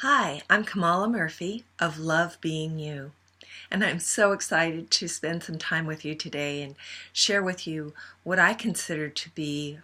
Hi, I'm Kamala Murphy of Love Being You, and I'm so excited to spend some time with you today and share with you what I consider to be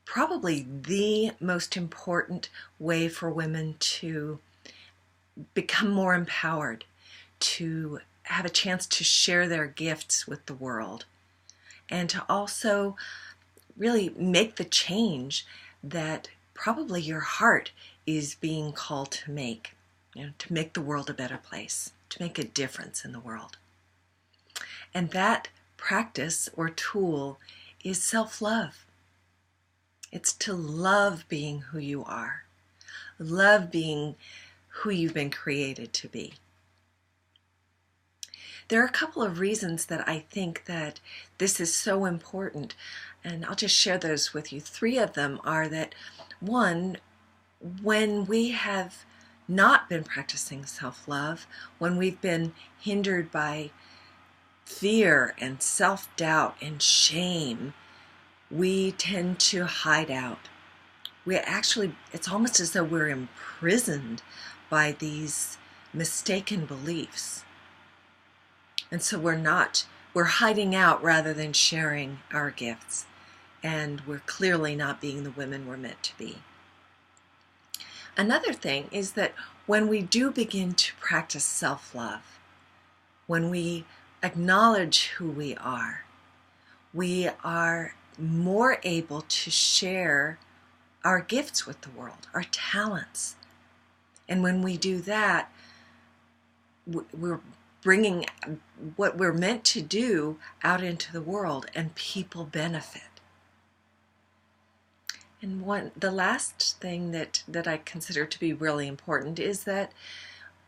probably the most important way for women to become more empowered, to have a chance to share their gifts with the world, and to also really make the change that probably your heart is being called to make, to make the world a better place, to make a difference in the world. And that practice or tool is self-love. It's to love being who you are, love being who you've been created to be. There are a couple of reasons that I think that this is so important, and I'll just share those with you. Three of them are that, one, when we have not been practicing self-love, when we've been hindered by fear and self-doubt and shame, we tend to hide out. It's almost as though we're imprisoned by these mistaken beliefs. And so we're hiding out rather than sharing our gifts. And we're clearly not being the women we're meant to be. Another thing is that when we do begin to practice self-love, when we acknowledge who we are more able to share our gifts with the world, our talents. And when we do that, we're bringing what we're meant to do out into the world, and people benefit. And the last thing that I consider to be really important is that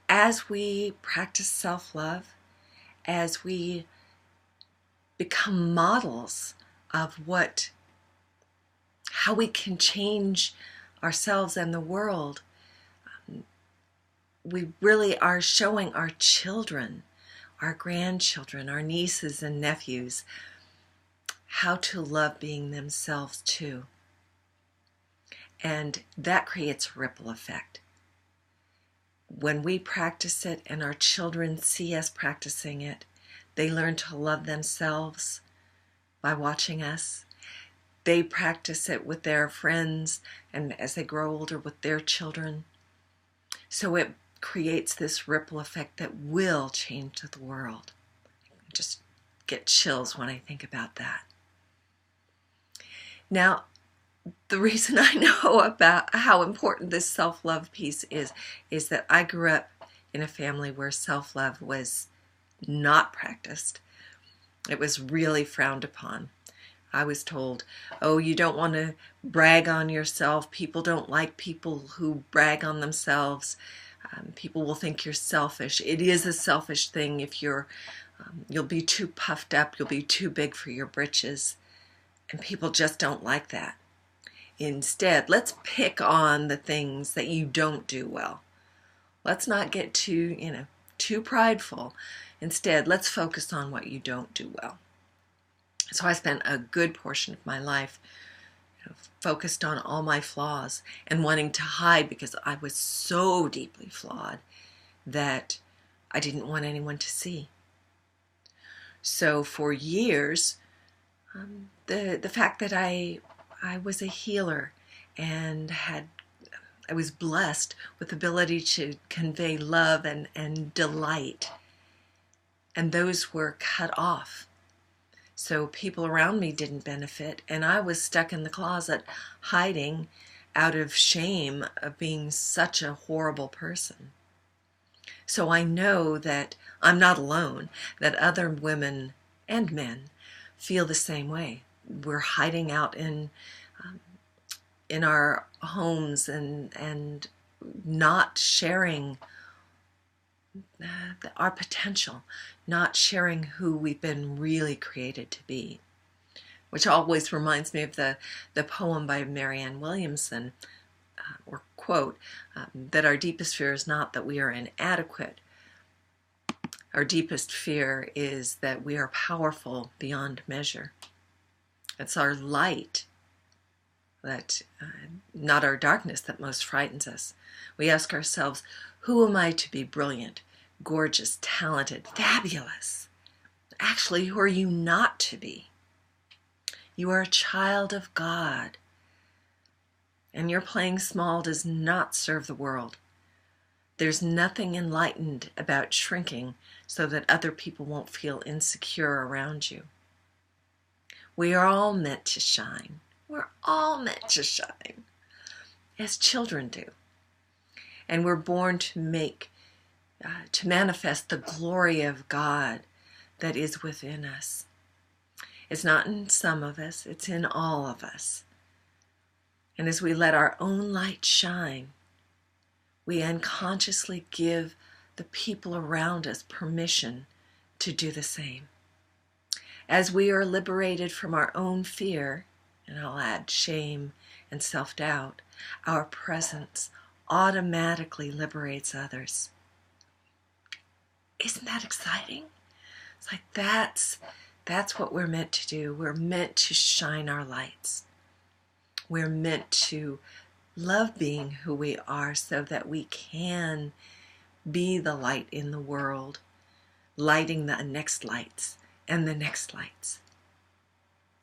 as we practice self-love, as we become models of how we can change ourselves and the world, we really are showing our children, our grandchildren, our nieces and nephews, how to love being themselves too. And that creates a ripple effect. When we practice it and our children see us practicing it, they learn to love themselves by watching us. They practice it with their friends, and as they grow older, with their children. So it creates this ripple effect that will change the world. I just get chills when I think about that. Now, the reason I know about how important this self-love piece is that I grew up in a family where self-love was not practiced. It was really frowned upon. I was told, oh, you don't want to brag on yourself. People don't like people who brag on themselves. People will think you're selfish. It is a selfish thing if you'll be too puffed up. You'll be too big for your britches. And people just don't like that. Instead, let's pick on the things that you don't do well. Let's not get too prideful. Instead, let's focus on what you don't do well. So I spent a good portion of my life focused on all my flaws and wanting to hide because I was so deeply flawed that I didn't want anyone to see. So for years, the fact that I was a healer and I was blessed with the ability to convey love and delight, and those were cut off. So people around me didn't benefit, and I was stuck in the closet hiding out of shame of being such a horrible person. So I know that I'm not alone, that other women and men feel the same way. We're hiding out in our homes and not sharing our potential, not sharing who we've been really created to be, which always reminds me of the poem by Marianne Williamson, or quote, that our deepest fear is not that we are inadequate. Our deepest fear is that we are powerful beyond measure. It's our light that not our darkness that most frightens us. We ask ourselves, who am I to be brilliant, gorgeous, talented, fabulous? Actually, who are you not to be? You are a child of God, and your playing small does not serve the world. There's nothing enlightened about shrinking so that other people won't feel insecure around you. We are all meant to shine. We're all meant to shine, as children do. And we're born to manifest the glory of God that is within us. It's not in some of us, it's in all of us. And as we let our own light shine, we unconsciously give the people around us permission to do the same. As we are liberated from our own fear, and I'll add shame and self-doubt, our presence automatically liberates others. Isn't that exciting? It's like that's what we're meant to do. We're meant to shine our lights. We're meant to love being who we are so that we can be the light in the world, lighting the next lights and the next lights,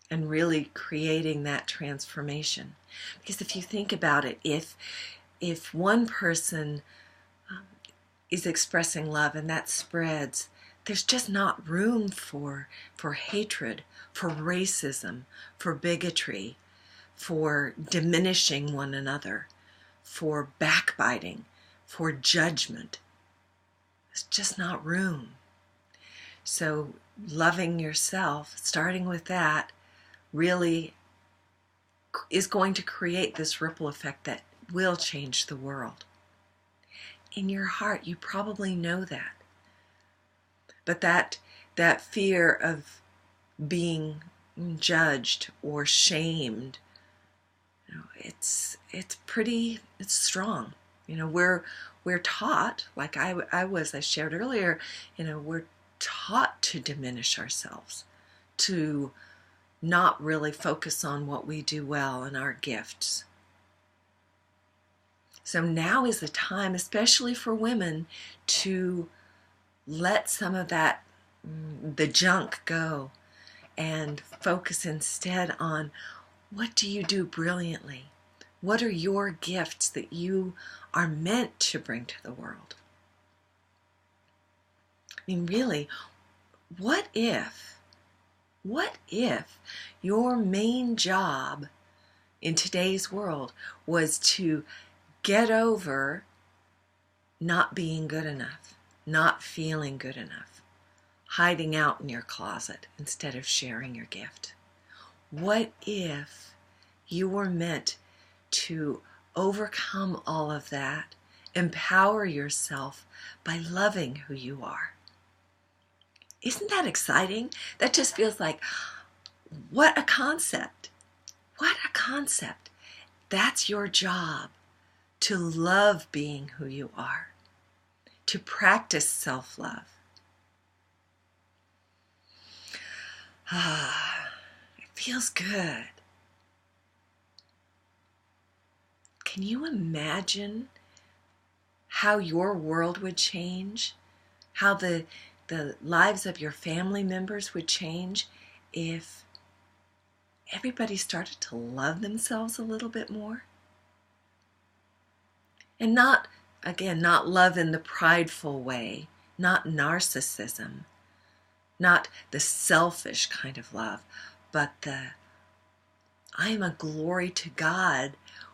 and really creating that transformation. Because if you think about it, if one person is expressing love and that spreads, there's just not room for hatred, for racism, for bigotry, for diminishing one another, for backbiting, for judgment. There's just not room. So loving yourself, starting with that, really is going to create this ripple effect that will change the world. In your heart, you probably know that. But that fear of being judged or shamed, it's strong. We're taught, like I shared earlier, we're taught to diminish ourselves, to not really focus on what we do well and our gifts. So now is the time, especially for women, to let some of that, the junk go, and focus instead on what do you do brilliantly? What are your gifts that you are meant to bring to the world? I mean, really, what if your main job in today's world was to get over not being good enough, not feeling good enough, hiding out in your closet instead of sharing your gift? What if you were meant to overcome all of that, empower yourself by loving who you are? Isn't that exciting? That just feels like, what a concept. What a concept. That's your job, to love being who you are, to practice self-love. It feels good. Can you imagine how your world would change? How the lives of your family members would change if everybody started to love themselves a little bit more? And not love in the prideful way, not narcissism, not the selfish kind of love, but I am a glory to God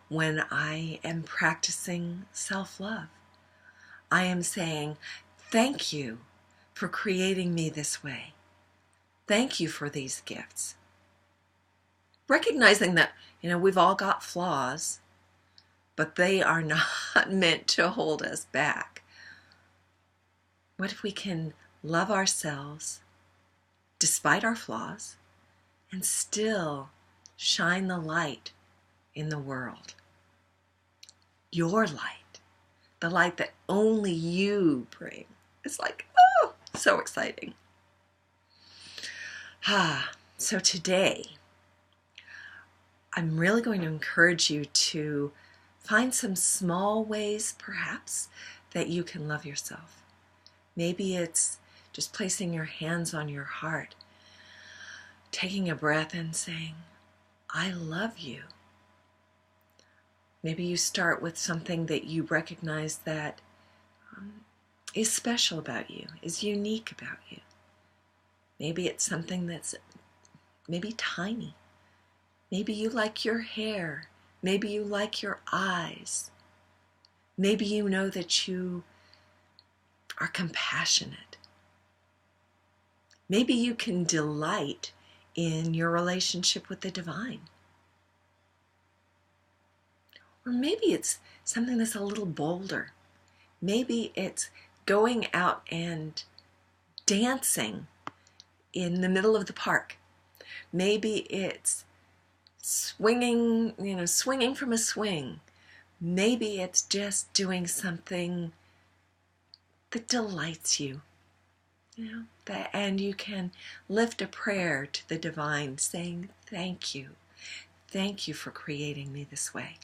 when I am practicing self-love. I am saying, thank you for creating me this way. Thank you for these gifts. Recognizing that, we've all got flaws, but they are not meant to hold us back. What if we can love ourselves despite our flaws and still shine the light in the world? Your light, the light that only you bring. It's like, oh, so exciting. So today, I'm really going to encourage you to find some small ways, perhaps, that you can love yourself. Maybe it's just placing your hands on your heart, taking a breath and saying, I love you. Maybe you start with something that you recognize that is special about you, is unique about you. Maybe it's something that's maybe tiny. Maybe you like your hair. Maybe you like your eyes. Maybe you know that you are compassionate. Maybe you can delight in your relationship with the divine. Or maybe it's something that's a little bolder. Maybe it's going out and dancing in the middle of the park. Maybe it's swinging from a swing. Maybe it's just doing something that delights you, and you can lift a prayer to the divine saying, thank you. Thank you for creating me this way.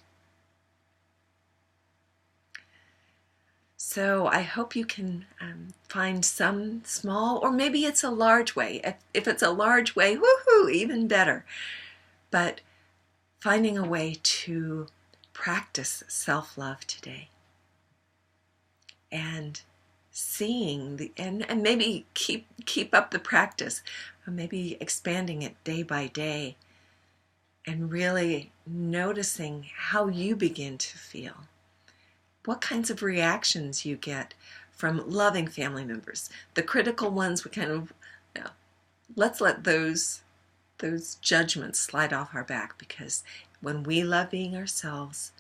So I hope you can find some small, or maybe it's a large way. If it's a large way, woohoo, even better. But finding a way to practice self-love today. And seeing and maybe keep up the practice, or maybe expanding it day by day, and really noticing how you begin to feel. What kinds of reactions you get from loving family members. The critical ones, we kind of, let's let those judgments slide off our back, because when we love being ourselves,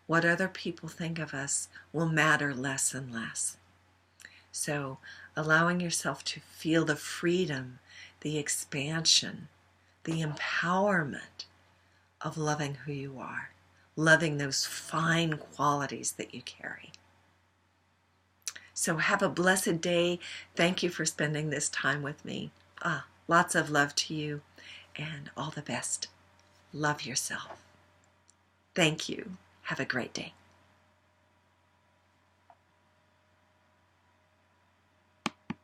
what other people think of us will matter less and less. So allowing yourself to feel the freedom, the expansion, the empowerment of loving who you are, loving those fine qualities that you carry. So have a blessed day. Thank you for spending this time with me. Lots of love to you, and all the best. Love yourself. Thank you. Have a great day.